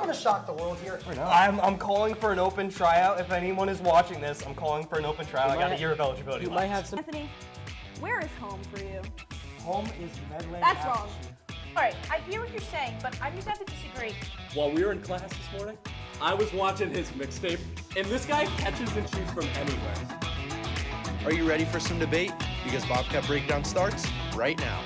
going to shock the world here. I'm calling for an open tryout. If anyone is watching this, I'm calling for an open tryout. I got a year of eligibility left. Might have some. Anthony, where is home for you? Home is Medway. That's wrong. All right, I hear what you're saying, but I'm just have to disagree. While we were in class this morning, I was watching his mixtape, and this guy catches and shoots from anywhere. Are you ready for some debate? Because Bobcat Breakdown starts right now.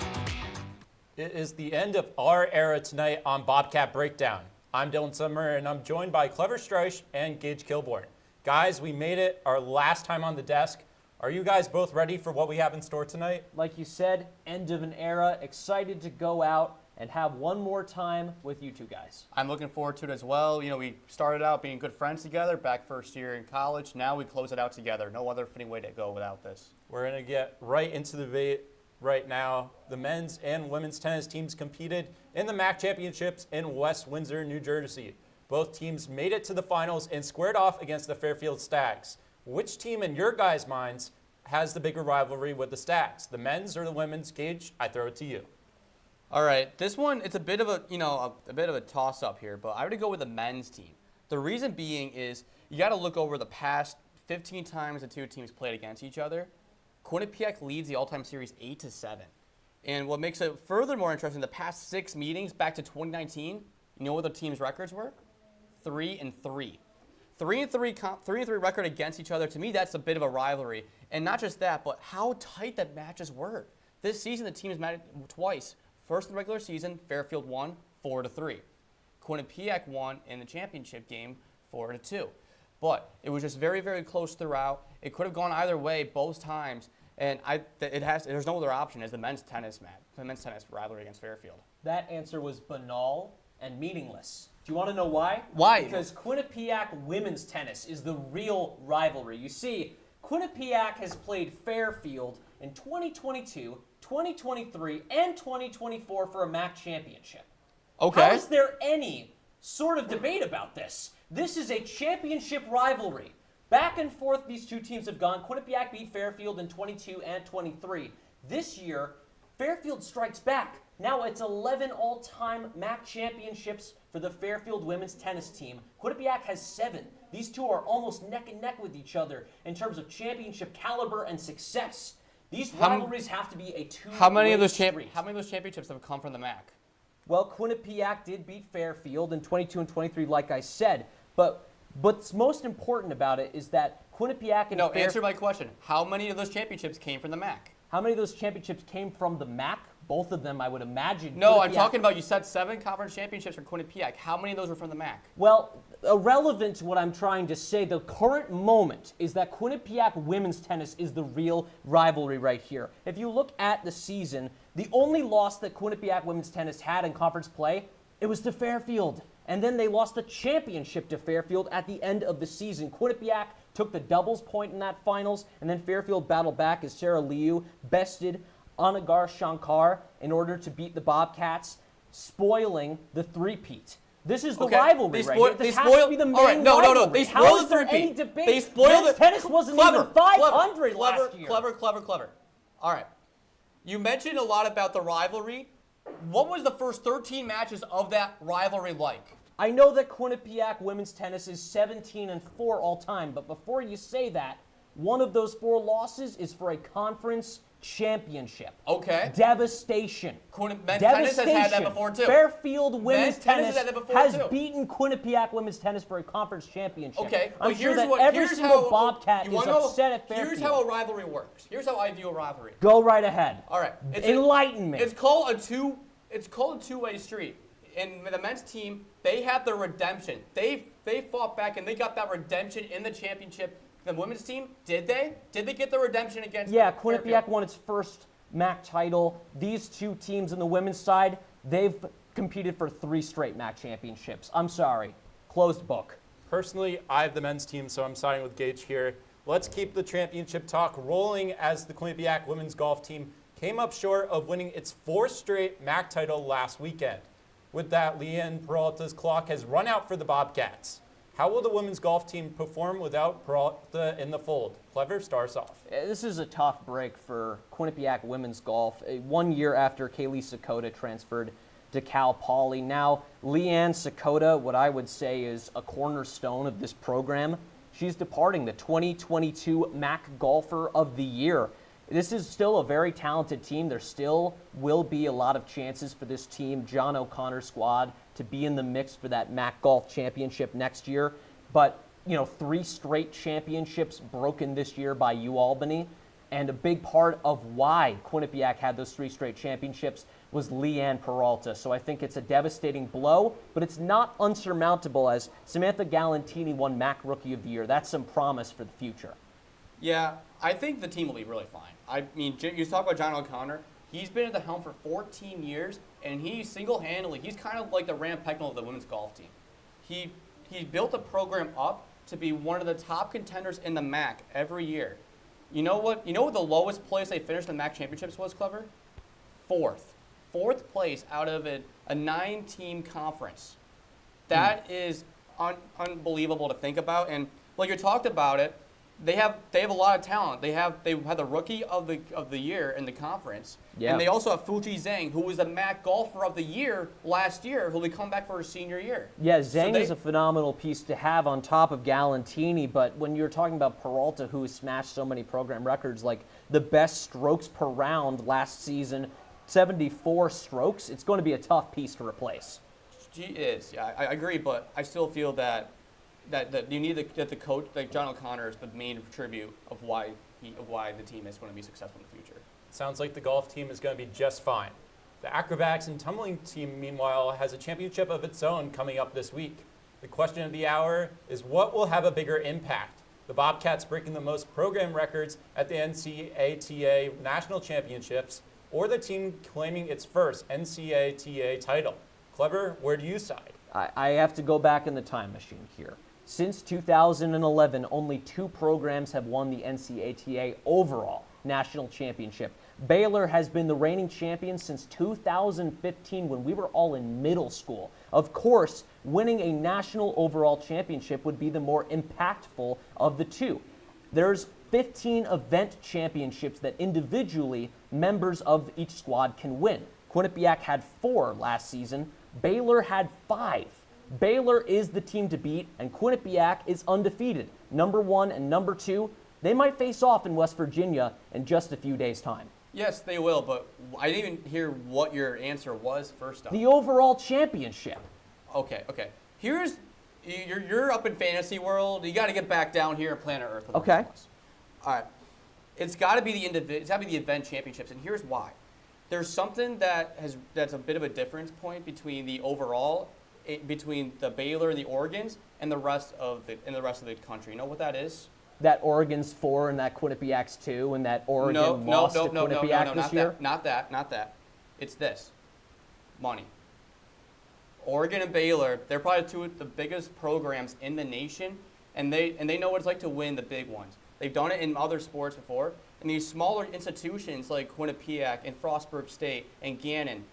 It is the end of our era tonight on Bobcat Breakdown. I'm Dylan Summer, and I'm joined by Clever Streich and Gage Kilborn. Guys, we made it our last time on the desk. Are you guys both ready for what we have in store tonight? Like you said, end of an era. Excited to go out and have one more time with you two guys. I'm looking forward to it as well. You know, we started out being good friends together back first year in college. Now we close it out together. No other fitting way to go without this. We're going to get right into the debate right now. The men's and women's tennis teams competed in the MAAC championships in West Windsor, New Jersey. Both teams made it to the finals and squared off against the Fairfield Stags. Which team in your guys' minds has the bigger rivalry with the Stags? The men's or the women's? Gage, I throw it to you. All right, this one, it's a bit of a toss-up here, but I would go with the men's team. The reason being is you got to look over the past 15 times the two teams played against each other. Quinnipiac leads the all-time series 8-7. And what makes it further more interesting, the past 6 meetings back to 2019, you know what the team's records were? 3-3. 3-3 record against each other. To me, that's a bit of a rivalry. And not just that, but how tight the matches were. This season, the teams met twice. First in the regular season, Fairfield won 4-3. Quinnipiac won in the championship game 4-2. But it was just very, very close throughout. It could have gone either way both times. And there's no other option as the men's tennis rivalry against Fairfield. That answer was banal and meaningless. Do you want to know why? Why? Because Quinnipiac women's tennis is the real rivalry. You see, Quinnipiac has played Fairfield in 2022, 2023, and 2024 for a MAAC championship. Okay. How is there any sort of debate about this? This is a championship rivalry. Back and forth these two teams have gone. Quinnipiac beat Fairfield in 22 and 23. This year, Fairfield strikes back. Now it's 11 all-time MAAC championships for the Fairfield women's tennis team. Quinnipiac has 7. These two are almost neck and neck with each other in terms of championship caliber and success. These rivalries have to be a two-way street. How many of those championships have come from the MAAC? Well, Quinnipiac did beat Fairfield in 22 and 23, like I said. But what's most important about it is that Quinnipiac and answer my question. How many of those championships came from the MAAC? How many of those championships came from the MAAC? Both of them, I would imagine. No, I'm talking about, you said 7 conference championships for Quinnipiac. How many of those were from the MAAC? Well, irrelevant to what I'm trying to say, the current moment is that Quinnipiac women's tennis is the real rivalry right here. If you look at the season, the only loss that Quinnipiac women's tennis had in conference play, it was to Fairfield. And then they lost the championship to Fairfield at the end of the season. Quinnipiac took the doubles point in that finals, and then Fairfield battled back as Sarah Liu bested Anagar Shankar in order to beat the Bobcats, spoiling the three-peat. This is the rivalry right here. This has to be the main rivalry. No. They spoiled the three-peat. They spoiled it. Tennis wasn't even 500 last year. Clever. All right. You mentioned a lot about the rivalry. What was the first 13 matches of that rivalry like? I know that Quinnipiac women's tennis is 17-4 all time, but before you say that, one of those 4 losses is for a conference championship. Okay. Devastation. Men's tennis has had that before too. Fairfield women's tennis has too. beaten Quinnipiac women's tennis for a conference championship. Okay. I'm sure that every single Bobcat is upset at Fairfield. Here's how a rivalry works. Here's how I view a rivalry. Go right ahead. All right. Enlighten me. It's called a two-way street. And the men's team, they had their redemption. They fought back and they got that redemption in the championship. The women's team, did they? Did they get the redemption against Quinnipiac Fairfield? won its first MAAC title. These two teams on the women's side, they've competed for 3 straight MAAC championships. I'm sorry. Closed book. Personally, I have the men's team, so I'm siding with Gage here. Let's keep the championship talk rolling as the Quinnipiac women's golf team came up short of winning its 4th straight MAAC title last weekend. With that, Leanne Peralta's clock has run out for the Bobcats. How will the women's golf team perform without Peralta in the fold? Clever, starts off. This is a tough break for Quinnipiac women's golf. 1 year after Kaylee Sakota transferred DeKalb Poly. Now, Leanne Sakota, what I would say is a cornerstone of this program. She's departing, the 2022 MAAC Golfer of the Year. This is still a very talented team. There still will be a lot of chances for this team, John O'Connor squad, to be in the mix for that MAAC Golf Championship next year. But, 3 straight championships broken this year by UAlbany. And a big part of why Quinnipiac had those 3 straight championships was Leanne Peralta. So I think it's a devastating blow, but it's not unsurmountable as Samantha Galantini won MAAC Rookie of the Year. That's some promise for the future. Yeah, I think the team will be really fine. I mean, you talk about John O'Connor. He's been at the helm for 14 years, and he's kind of like the Ram Pecknell of the women's golf team. He built the program up to be one of the top contenders in the MAAC every year. You know what the lowest place they finished in the MAAC championships was, Clever? Fourth place out of a 9-team conference. That is unbelievable to think about. And like you talked about it, they have a lot of talent. They had the rookie of the year in the conference, and they also have Fuji Zhang, who was the MAAC Golfer of the Year last year, who will be coming back for her senior year. Yeah, Zhang is a phenomenal piece to have on top of Galantini, but when you're talking about Peralta, who has smashed so many program records, like the best strokes per round last season, 74 strokes, it's going to be a tough piece to replace. She is. Yeah, I agree, but I still feel that you need the coach, like John O'Connor, is the main tribute of why the team is going to be successful in the future. Sounds like the golf team is going to be just fine. The acrobatics and tumbling team, meanwhile, has a championship of its own coming up this week. The question of the hour is what will have a bigger impact? The Bobcats breaking the most program records at the NCATA National Championships, or the team claiming its first NCATA title? Clever, where do you side? I have to go back in the time machine here. Since 2011, only 2 programs have won the NCATA overall national championship. Baylor has been the reigning champion since 2015 when we were all in middle school. Of course, winning a national overall championship would be the more impactful of the 2. There's 15 event championships that individually members of each squad can win. Quinnipiac had 4 last season. Baylor had 5. Baylor is the team to beat, and Quinnipiac is undefeated. Number 1 and number 2, they might face off in West Virginia in just a few days' time. Yes, they will, but I didn't even hear what your answer was first off. The overall championship. Okay. You're up in fantasy world. You got to get back down here on planet Earth. Okay. All right. It's got to be the event championships, and here's why. There's something that's a bit of a difference point between the overall, between the Baylor and the Oregons and the rest of the country. You know what that is? That Oregon's 4 and that Quinnipiac's 2 and that Oregon lost to Quinnipiac this year? Not that. It's this. Money. Oregon and Baylor, they're probably 2 of the biggest programs in the nation, and they know what it's like to win the big ones. They've done it in other sports before. And these smaller institutions like Quinnipiac and Frostburg State and Gannon,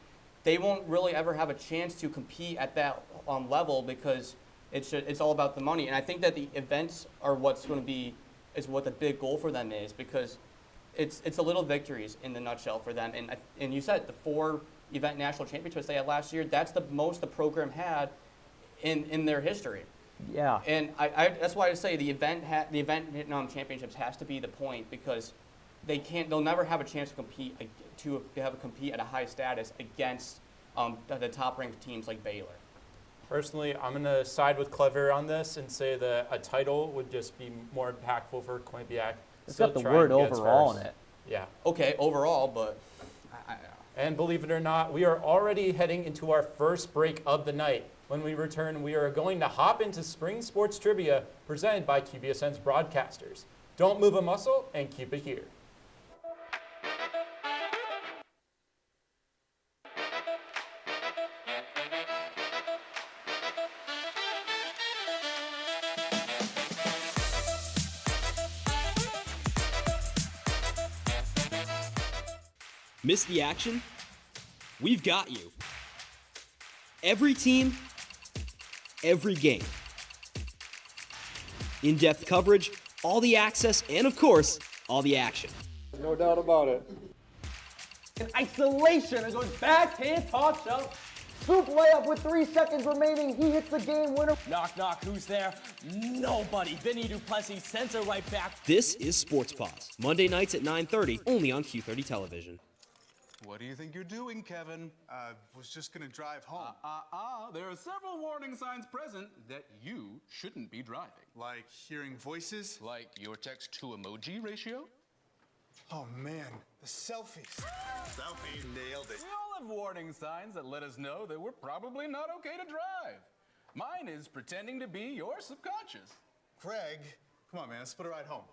they won't really ever have a chance to compete at that level because it's all about the money. And I think that the events are what the big goal for them is, because it's the little victories in the nutshell for them. And you said the 4 event national championships they had last year, that's the most the program had in their history. Yeah. And that's why I say the event championships has to be the point, because they'll never have a chance to compete at a high status against the top ranked teams like Baylor. Personally, I'm going to side with Clever on this and say that a title would just be more impactful for Quinnipiac. It's got the word overall in it. Yeah. Okay, overall, but And believe it or not, we are already heading into our first break of the night. When we return, we are going to hop into Spring Sports Trivia presented by QBSN's broadcasters. Don't move a muscle and keep it here. Miss the action? We've got you. Every team, every game. In-depth coverage, all the access, and of course, all the action. No doubt about it. In isolation, it goes backhand toss up. Scoop layup with 3 seconds remaining. He hits the game winner. Knock, knock, who's there? Nobody. Vinny Duplessis sends her right back. This is Sports Pause, Monday nights at 9:30, only on Q30 Television. What do you think you're doing, Kevin? Was just gonna drive home. There are several warning signs present that you shouldn't be driving. Like hearing voices? Like your text-to-emoji ratio? Oh man, the selfies. Selfie, nailed it. We all have warning signs that let us know that we're probably not okay to drive. Mine is pretending to be your subconscious. Greg, come on man, let's put a ride home.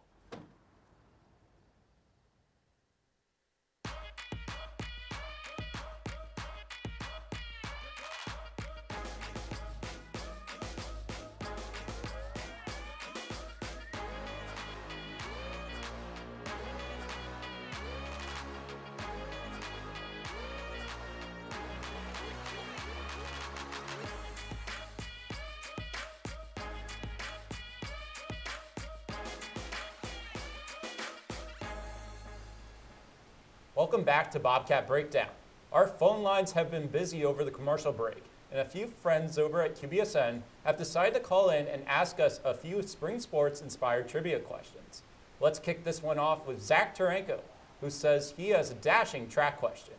Welcome back to Bobcat Breakdown. Our phone lines have been busy over the commercial break, and a few friends over at QBSN have decided to call in and ask us a few spring sports-inspired trivia questions. Let's kick this one off with Zach Taranko, who says he has a dashing track question.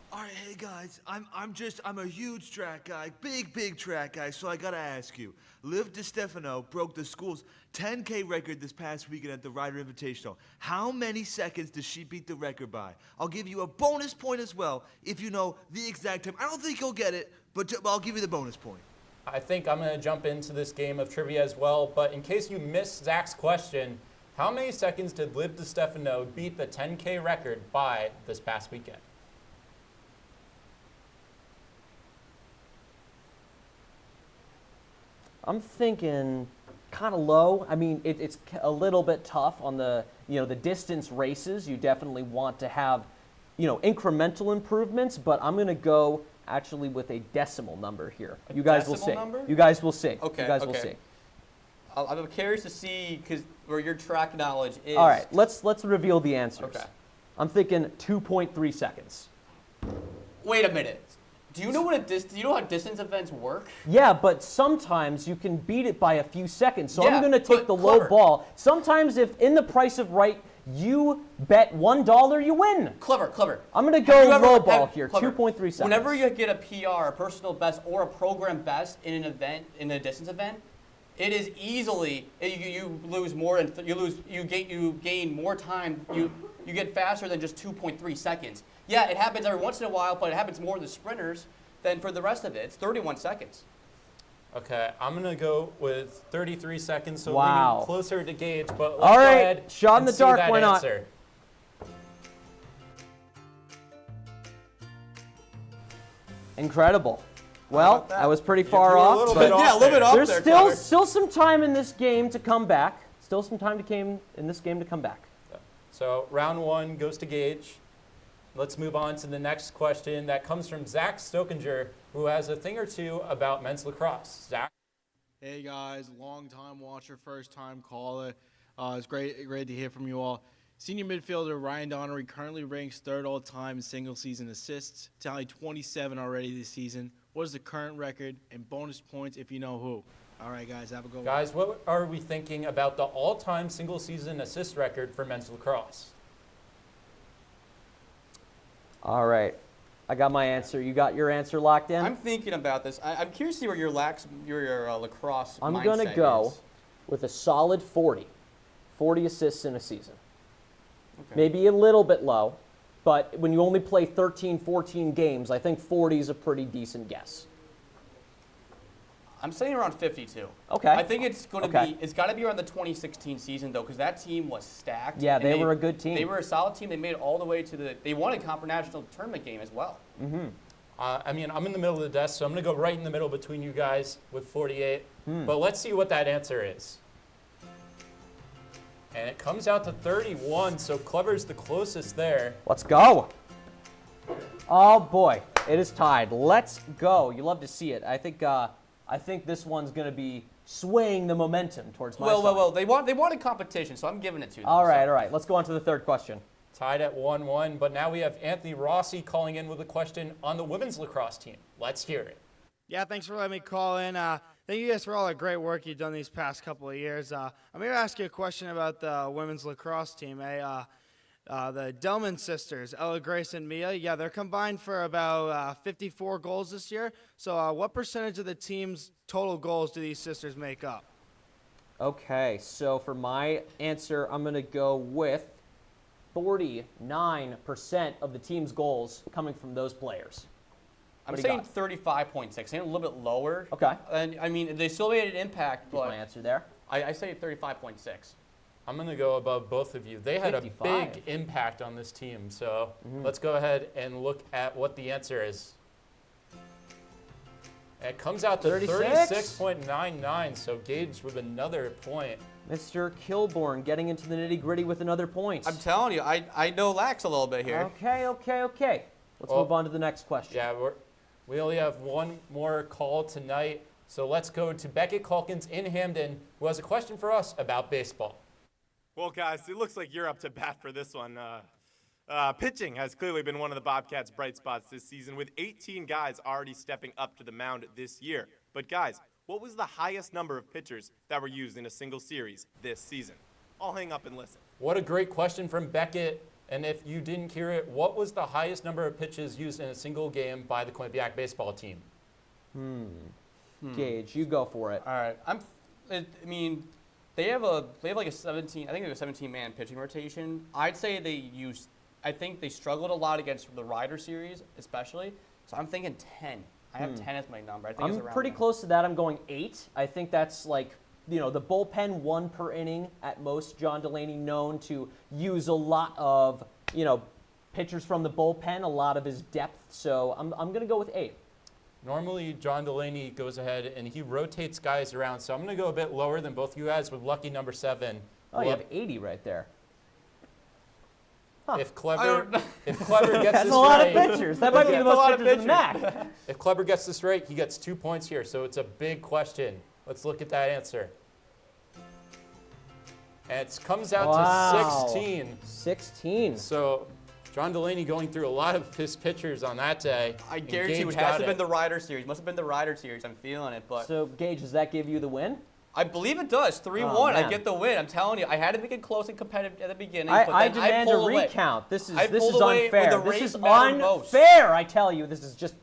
All right, hey guys, I'm a huge track guy, big track guy, so I gotta ask you. Liv DiStefano broke the school's 10K record this past weekend at the Ryder Invitational. How many seconds does she beat the record by? I'll give you a bonus point as well if you know the exact time. I don't think you'll get it, but I'll give you the bonus point. I think I'm gonna jump into this game of trivia as well, but in case you missed Zach's question, how many seconds did Liv DiStefano beat the 10K record by this past weekend? I'm thinking kind of low. I mean, it's a little bit tough on the, the distance races. You definitely want to have, incremental improvements, but I'm going to go actually with a decimal number here. You guys will see. You guys will see. Okay. You guys will see. I'm curious to see because where your track knowledge is. All right, let's reveal the answers. Okay. I'm thinking 2.3 seconds. Wait a minute. Do you know how distance events work? Yeah, but sometimes you can beat it by a few seconds. So Yeah, I'm going to take the clever. low ball. Sometimes if in the price of right, you bet $1, you win. Clever. I'm going to go low ball here, 2.3 seconds. Whenever you get a PR, a personal best, or a program best in an event, in a distance event, it is easily you lose more than you gain more time. You get faster than just 2.3 seconds. Yeah, it happens every once in a while, but it happens more in the sprinters than for the rest of it. It's 31 seconds. Okay, I'm going to go with 33 seconds, so Wow. leaning closer to Gage, but let's All go right, ahead shot in and the see dark, that why not? answer. Incredible. Well, I was pretty far a off. little but bit off Yeah, a little bit off there's there, still some time in this game to come back. Still some time in this game to come back. So round one goes to Gage. Let's move on to the next question that comes from Zach Stokinger, who has a thing or two about men's lacrosse. Zach? Hey guys, long time watcher, first time caller. It's great to hear from you all. Senior midfielder Ryan Donnery currently ranks third all time in single season assists, tallied 27 already this season. What is the current record and bonus points if you know who? All right, guys, have a good one. Guys, what are we thinking about the all-time single season assist record for men's lacrosse? All right. I got my answer. You got your answer locked in? I'm thinking about this. I'm curious to see where your lacrosse I'm mindset going to go is. with a solid 40. 40 assists in a season. Okay. Maybe a little bit low, but when you only play 13, 14 games, I think 40 is a pretty decent guess. I'm saying around 52. Okay. I think it's going to Okay. be. It's got to be around the 2016 season though, because that team was stacked. Yeah, and they were a good team. They were a solid team. They made it all the way to the. They won a conference national tournament game as well. Mm-hmm. I mean, I'm in the middle of the desk, so I'm going to go right in the middle between you guys with 48. But let's see what that answer is. And it comes out to 31, so Clever's the closest there. Let's go. Oh boy, it is tied. Let's go. You love to see it. I think this one's going to be swaying the momentum towards my side. Well. They wanted competition, so I'm giving it to them. All right. Let's go on to the third question. Tied at 1-1, but now we have Anthony Rossi calling in with a question on the women's lacrosse team. Let's hear it. Yeah, thanks for letting me call in. Thank you guys for all the great work you've done these past couple of years. I'm here to ask you a question about the women's lacrosse team. The Delman sisters, Ella Grace and Mia, yeah, they're combined for about 54 goals this year. So what percentage of the team's total goals do these sisters make up? Okay, so for my answer, I'm going to go with 49% of the team's goals coming from those players. I'm saying 35.6, saying a little bit lower. Okay. And I mean, they still made an impact, but my answer there. I say 35.6. I'm going to go above both of you. They had 55. a big impact on this team, so let's go ahead and look at what the answer is. It comes out to 36.99, so Gage with another point. Mr. Kilborn getting into the nitty-gritty with another point. I'm telling you, I know lax a little bit here. Okay. Let's move on to the next question. Yeah, we only have one more call tonight, so let's go to Beckett Calkins in Hamden, who has a question for us about baseball. Well, guys, it looks like you're up to bat for this one. Pitching has clearly been one of the Bobcats' bright spots this season, with 18 guys already stepping up to the mound this year. But guys, what was the highest number of pitchers that were used in a single series this season? I'll hang up and listen. What a great question from Beckett. And if you didn't hear it, what was the highest number of pitches used in a single game by the Quinnipiac baseball team? Gage, you go for it. All right. I mean, they have like a 17. I think they have a 17-man pitching rotation. I'd say I think they struggled a lot against the Ryder series, especially. So I'm thinking 10. I have 10 as my number. I think it's I'm around pretty there. close to that. I'm going 8. I think that's like, the bullpen 1 per inning at most. John Delaney known to use a lot of, pitchers from the bullpen, a lot of his depth. So I'm going to go with 8. Normally, John Delaney goes ahead and he rotates guys around. So I'm going to go a bit lower than both you guys with lucky number 7. Oh, you have 80 right there. Huh. If Clever gets this right, that's a lot of pitchers. That might be the most pitchers in the MAAC. If Clever gets this right, he gets 2 points here. So it's a big question. Let's look at that answer. And it comes out to 16. 16. So John Delaney going through a lot of his pitchers on that day. I guarantee you it has to have been the Ryder series. Must have been the Ryder series. I'm feeling it. But so, Gage, does that give you the win? I believe it does. 3-1. I get the win. I'm telling you. I had to make it close and competitive at the beginning. I demand a recount. This is unfair. This is most. unfair. I tell you, this is just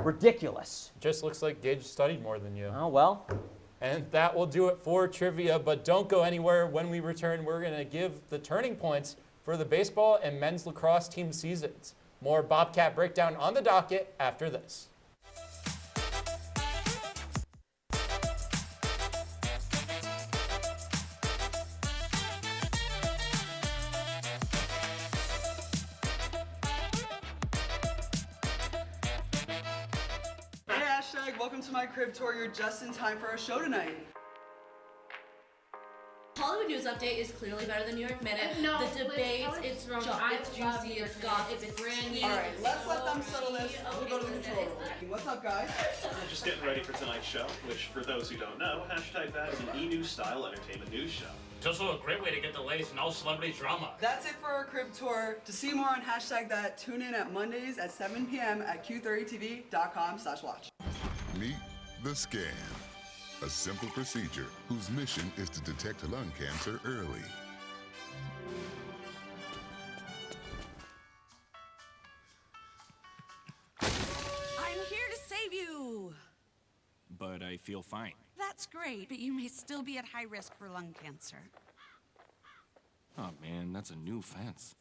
ridiculous. Just looks like Gage studied more than you. Oh, well. And that will do it for trivia, but don't go anywhere. When we return, we're going to give the turning points for the baseball and men's lacrosse team seasons. More Bobcat breakdown on the docket after this. Welcome to my crib tour. You're just in time for our show tonight. Hollywood News Update is clearly better than New York Minute. No, the debates, it's juicy, it's gossip, it's brand new. All right, let's let them settle this. We'll go to the control room. What's up, guys? We're just getting ready for tonight's show, which, for those who don't know, hashtag that is an e-news style entertainment news show. It's also a great way to get the latest and all celebrity drama. That's it for our crib tour. To see more on hashtag that, tune in at Mondays at 7 p.m. at q30tv.com/watch. Meet the Scan, a simple procedure whose mission is to detect lung cancer early. I'm here to save you. But I feel fine. That's great, but you may still be at high risk for lung cancer. Oh man, that's a new fence.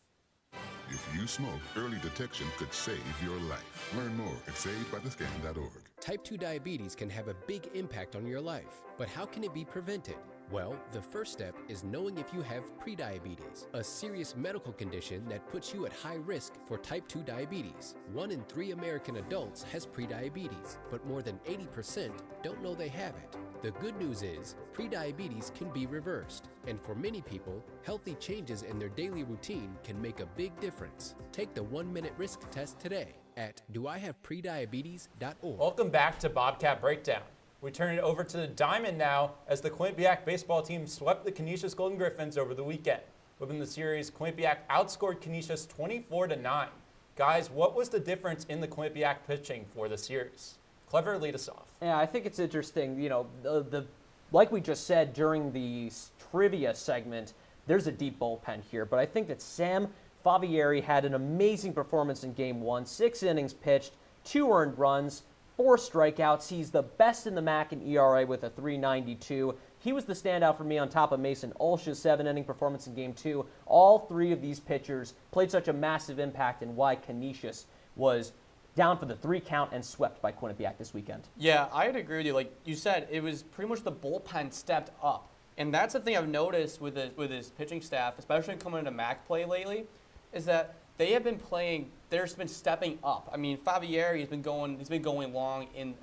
If you smoke, early detection could save your life. Learn more at savedbythescan.org. Type 2 diabetes can have a big impact on your life, but how can it be prevented? Well, the first step is knowing if you have prediabetes, a serious medical condition that puts you at high risk for type 2 diabetes. 1 in 3 American adults has prediabetes, but more than 80% don't know they have it. The good news is, prediabetes can be reversed, and for many people, healthy changes in their daily routine can make a big difference. Take the 1-minute risk test today at doihaveprediabetes.org. Welcome back to Bobcat Breakdown. We turn it over to the diamond now as the Quinnipiac baseball team swept the Canisius Golden Griffins over the weekend. within the series. Quinnipiac outscored Canisius 24-9. Guys, what was the difference in the Quinnipiac pitching for the series? Clever, lead us off. Yeah, I think it's interesting. You know, the like we just said during the trivia segment, there's a deep bullpen here, but I think that Sam Favieri had an amazing performance in Game 1, 6 innings pitched, 2 earned runs, 4 strikeouts. He's the best in the MAAC in ERA with a 3.92. He was the standout for me on top of Mason Olsz's 7-inning performance in Game 2. All 3 of these pitchers played such a massive impact in why Canisius was down for the 3 count and swept by Quinnipiac this weekend. Yeah, I'd agree with you. Like you said, it was pretty much the bullpen stepped up. And that's the thing I've noticed with his pitching staff, especially coming into MAAC play lately, is that they have been playing. They've been stepping up. I mean, Favieri has been going. He's been going having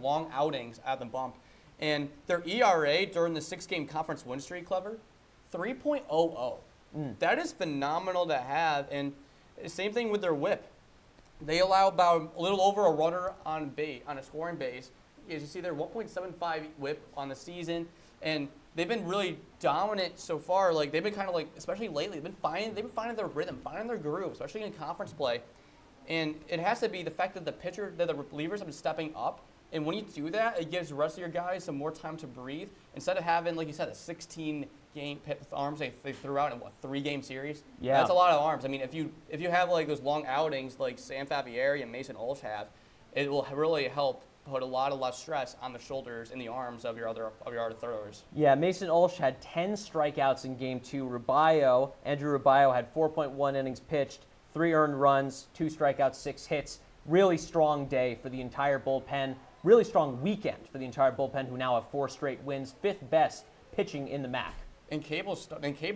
long outings at the bump, and their ERA during the 6-game conference win streak, Clever, 3.00. That is phenomenal to have. And same thing with their WHIP. They allow about a little over a runner on a scoring base. As you see, they're 1.75 WHIP on the season, and they've been really dominant so far. Like they've been kind of like, especially lately, they've been finding their rhythm, finding their groove, especially in conference play. And it has to be the fact that the relievers have been stepping up. And when you do that, it gives the rest of your guys some more time to breathe. Instead of having, like you said, a 16-game arms they threw out in 3-game series. Yeah, that's a lot of arms. I mean, if you have like those long outings like Sam Favieri and Mason Olsz have, it will really help put a lot of stress on the shoulders and the arms of your other throwers. Yeah, Mason Olsz had 10 strikeouts in Game 2. Andrew Rubio had 4.1 innings pitched, 3 earned runs, 2 strikeouts, 6 hits. Really strong day for the entire bullpen. Really strong weekend for the entire bullpen, who now have 4 straight wins, 5th best pitching in the MAAC. And Cable,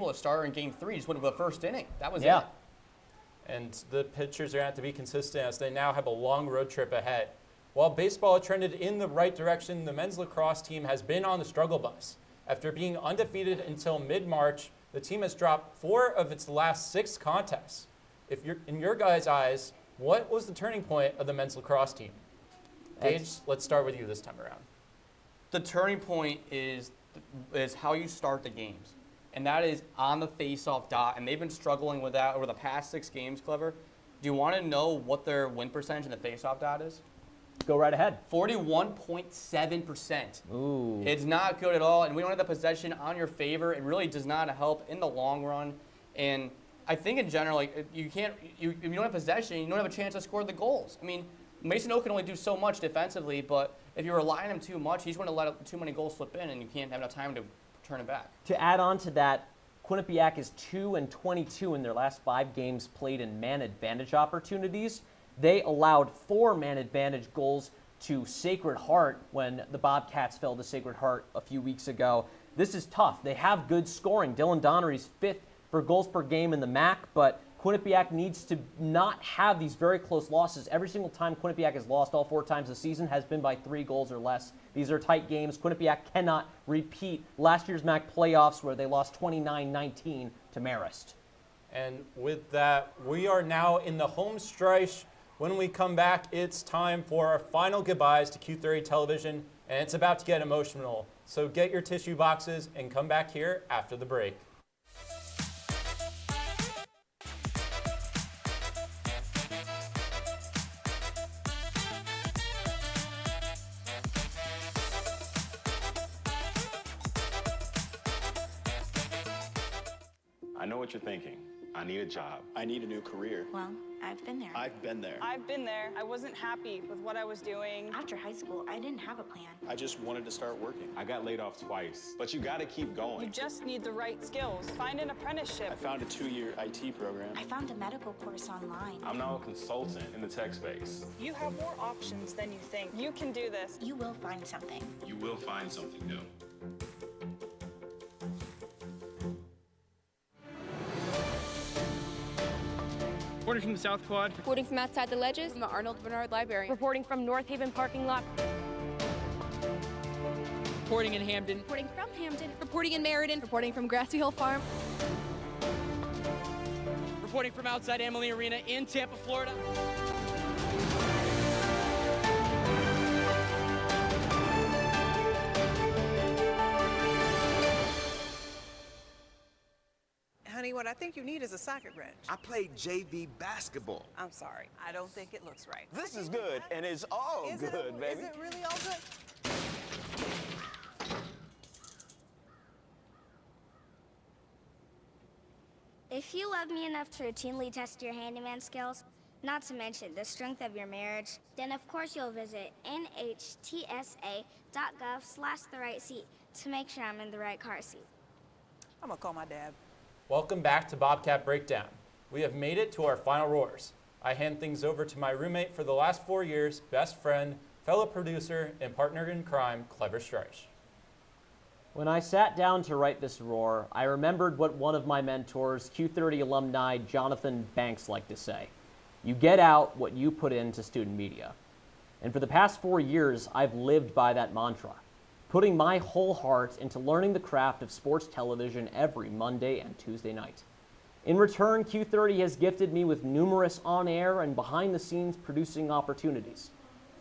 a starter in Game 3, just went with the first inning. That was it. And the pitchers are going to have to be consistent as they now have a long road trip ahead. While baseball trended in the right direction, the men's lacrosse team has been on the struggle bus. After being undefeated until mid-March, the team has dropped 4 of its last 6 contests. In your guys' eyes, what was the turning point of the men's lacrosse team? Gage, let's start with you this time around. The turning point is how you start the games, and that is on the face-off dot, and they've been struggling with that over the past 6 games, Clever. Do you want to know what their win percentage in the face-off dot is? Go right ahead. 41.7%. Ooh. It's not good at all, and we don't have the possession on your favor. It really does not help in the long run, and I think in general, like, if you don't have possession, you don't have a chance to score the goals. I mean, Mason O can only do so much defensively, but if you rely on him too much, he's going to let too many goals slip in, and you can't have enough time to turn it back. To add on to that, Quinnipiac is 2-22 in their last 5 games played in man advantage opportunities. They allowed 4 man advantage goals to Sacred Heart when the Bobcats fell to Sacred Heart a few weeks ago. This is tough. They have good scoring. Dylan Donnery's 5th for goals per game in the MAAC, but Quinnipiac needs to not have these very close losses. Every single time Quinnipiac has lost, all 4 times this season, has been by 3 goals or less. These are tight games. Quinnipiac cannot repeat last year's MAAC playoffs where they lost 29-19 to Marist. And with that, we are now in the home stretch. When we come back, it's time for our final goodbyes to Q30 Television, and it's about to get emotional. So get your tissue boxes and come back here after the break. I know what you're thinking. I need a job. I need a new career. Well, I've been there. I've been there. I've been there. I wasn't happy with what I was doing. After high school, I didn't have a plan. I just wanted to start working. I got laid off twice, but you gotta keep going. You just need the right skills. Find an apprenticeship. I found a 2-year IT program. I found a medical course online. I'm now a consultant in the tech space. You have more options than you think. You can do this. You will find something. You will find something new. Reporting from the South Quad. Reporting from outside the ledges from the Arnold Bernard Library. Reporting from North Haven parking lot. Reporting in Hamden. Reporting from Hamden. Reporting in Meriden. Reporting from Grassy Hill Farm. Reporting from outside Emily Arena in Tampa, Florida. honey, what I think you need is a socket wrench. I played JV basketball. I'm sorry. I don't think it looks right. This is good, and it's all good, baby. Is it really all good? If you love me enough to routinely test your handyman skills, not to mention the strength of your marriage, then of course you'll visit nhtsa.gov/therightseat to make sure I'm in the right car seat. I'm gonna call my dad. Welcome back to Bobcat Breakdown. We have made it to our final roars. I hand things over to my roommate for the last 4 years, best friend, fellow producer, and partner in crime, Clever Streich. When I sat down to write this roar, I remembered what one of my mentors, Q30 alumni Jonathan Banks, liked to say. You get out what you put into student media. And for the past 4 years, I've lived by that mantra, putting my whole heart into learning the craft of sports television every Monday and Tuesday night. In return, Q30 has gifted me with numerous on-air and behind-the-scenes producing opportunities.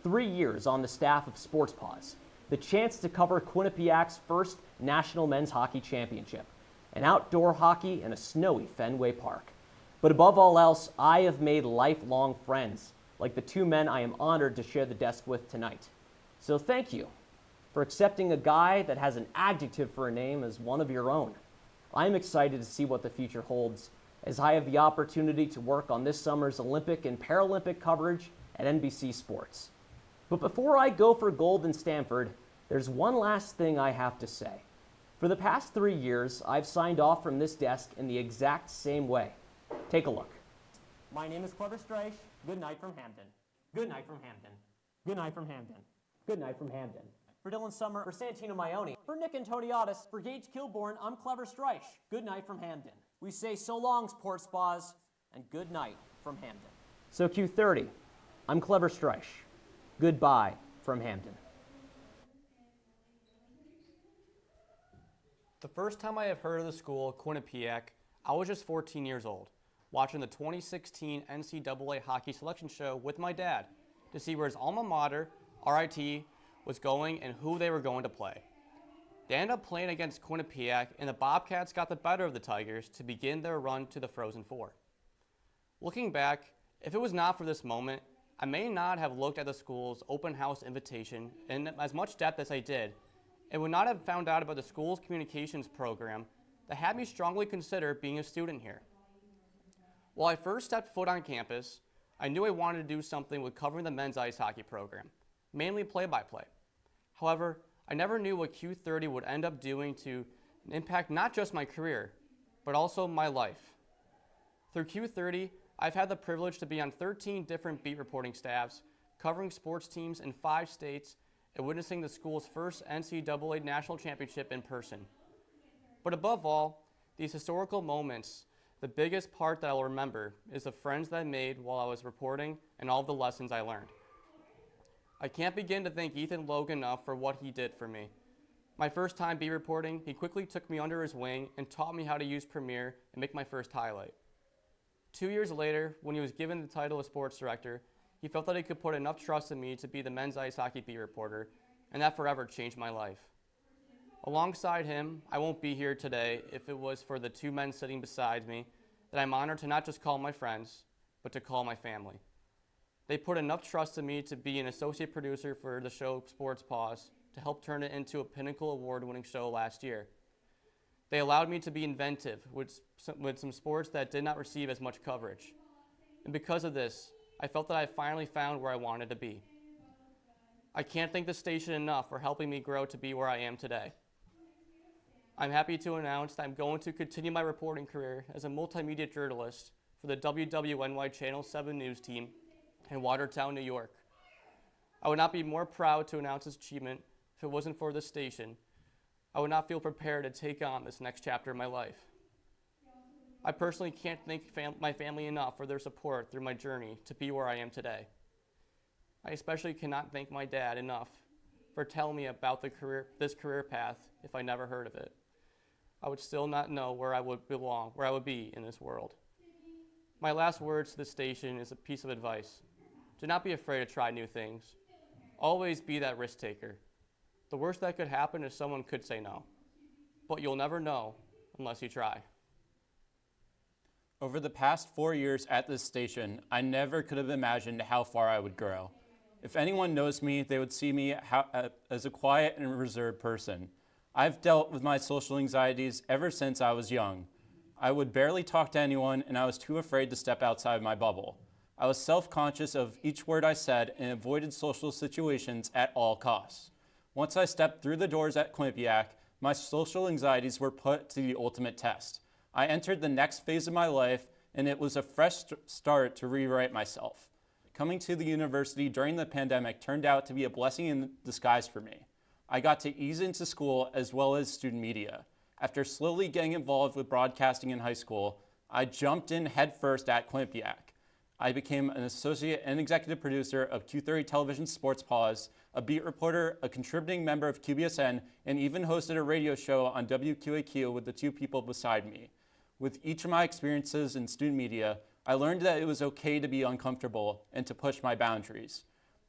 3 years on the staff of Sports Pause, the chance to cover Quinnipiac's first National Men's Hockey Championship, and outdoor hockey in a snowy Fenway Park. But above all else, I have made lifelong friends, like the 2 men I am honored to share the desk with tonight. So thank you for accepting a guy that has an adjective for a name as one of your own. I'm excited to see what the future holds, as I have the opportunity to work on this summer's Olympic and Paralympic coverage at NBC Sports. But before I go for gold in Stanford, there's one last thing I have to say. For the past 3 years, I've signed off from this desk in the exact same way. Take a look. My name is Clever Streich. Good night from Hampton. Good night from Hampton. Good night from Hampton. Good night from Hampton. For Dylan Summer, for Santino Maione, for Nick Antoniotis, for Gage Kilborn, I'm Clever Streich. Good night from Hampton. We say so long, Sports Spas, and good night from Hampton. So Q30, I'm Clever Streich. Goodbye from Hampton. The first time I have heard of the school, Quinnipiac, I was just 14 years old, watching the 2016 NCAA hockey selection show with my dad to see where his alma mater, RIT, was going and who they were going to play. They ended up playing against Quinnipiac, and the Bobcats got the better of the Tigers to begin their run to the Frozen Four. Looking back, if it was not for this moment, I may not have looked at the school's open house invitation in as much depth as I did, and would not have found out about the school's communications program that had me strongly consider being a student here. While I first stepped foot on campus, I knew I wanted to do something with covering the men's ice hockey program, mainly play-by-play. However, I never knew what Q30 would end up doing to impact not just my career, but also my life. Through Q30, I've had the privilege to be on 13 different beat reporting staffs, covering sports teams in 5 states, and witnessing the school's first NCAA national championship in person. But above all, these historical moments, the biggest part that I'll remember is the friends that I made while I was reporting and all the lessons I learned. I can't begin to thank Ethan Logan enough for what he did for me. My first time beat reporting, he quickly took me under his wing and taught me how to use Premiere and make my first highlight. 2 years later, when he was given the title of sports director, he felt that he could put enough trust in me to be the men's ice hockey beat reporter, and that forever changed my life. Alongside him, I won't be here today if it was for the 2 men sitting beside me that I'm honored to not just call my friends, but to call my family. They put enough trust in me to be an associate producer for the show Sports Pause to help turn it into a Pinnacle Award-winning show last year. They allowed me to be inventive with some sports that did not receive as much coverage. And because of this, I felt that I finally found where I wanted to be. I can't thank the station enough for helping me grow to be where I am today. I'm happy to announce that I'm going to continue my reporting career as a multimedia journalist for the WWNY Channel 7 news team in Watertown, New York. I would not be more proud to announce this achievement if it wasn't for this station. I would not feel prepared to take on this next chapter of my life. I personally can't thank my family enough for their support through my journey to be where I am today. I especially cannot thank my dad enough for telling me about this career path if I never heard of it. I would still not know where I would belong, where I would be in this world. My last words to the station is a piece of advice. Do not be afraid to try new things. Always be that risk taker. The worst that could happen is someone could say no, but you'll never know unless you try. Over the past 4 years at this station, I never could have imagined how far I would grow. If anyone knows me, they would see me as a quiet and reserved person. I've dealt with my social anxieties ever since I was young. I would barely talk to anyone, and I was too afraid to step outside my bubble. I was self-conscious of each word I said and avoided social situations at all costs. Once I stepped through the doors at Quinnipiac, my social anxieties were put to the ultimate test. I entered the next phase of my life, and it was a fresh start to rewrite myself. Coming to the university during the pandemic turned out to be a blessing in disguise for me. I got to ease into school as well as student media. After slowly getting involved with broadcasting in high school, I jumped in headfirst at Quinnipiac. I became an associate and executive producer of Q30 Television Sports Pause, a beat reporter, a contributing member of QBSN, and even hosted a radio show on WQAQ with the two people beside me. With each of my experiences in student media, I learned that it was okay to be uncomfortable and to push my boundaries.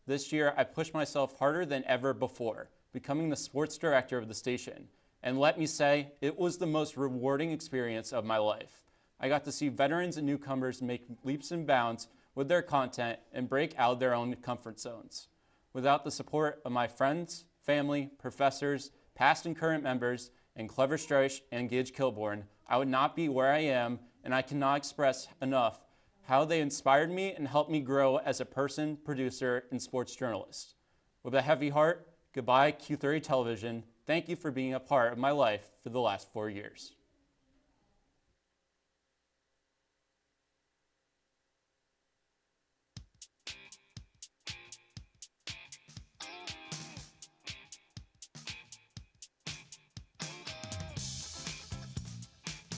This year, I pushed myself harder than ever before, becoming the sports director of the station. And let me say, it was the most rewarding experience of my life. I got to see veterans and newcomers make leaps and bounds with their content and break out of their own comfort zones. Without the support of my friends, family, professors, past and current members, and Clever Streich and Gage Kilborn, I would not be where I am, and I cannot express enough how they inspired me and helped me grow as a person, producer, and sports journalist. With a heavy heart, goodbye Q30 Television. Thank you for being a part of my life for the last 4 years.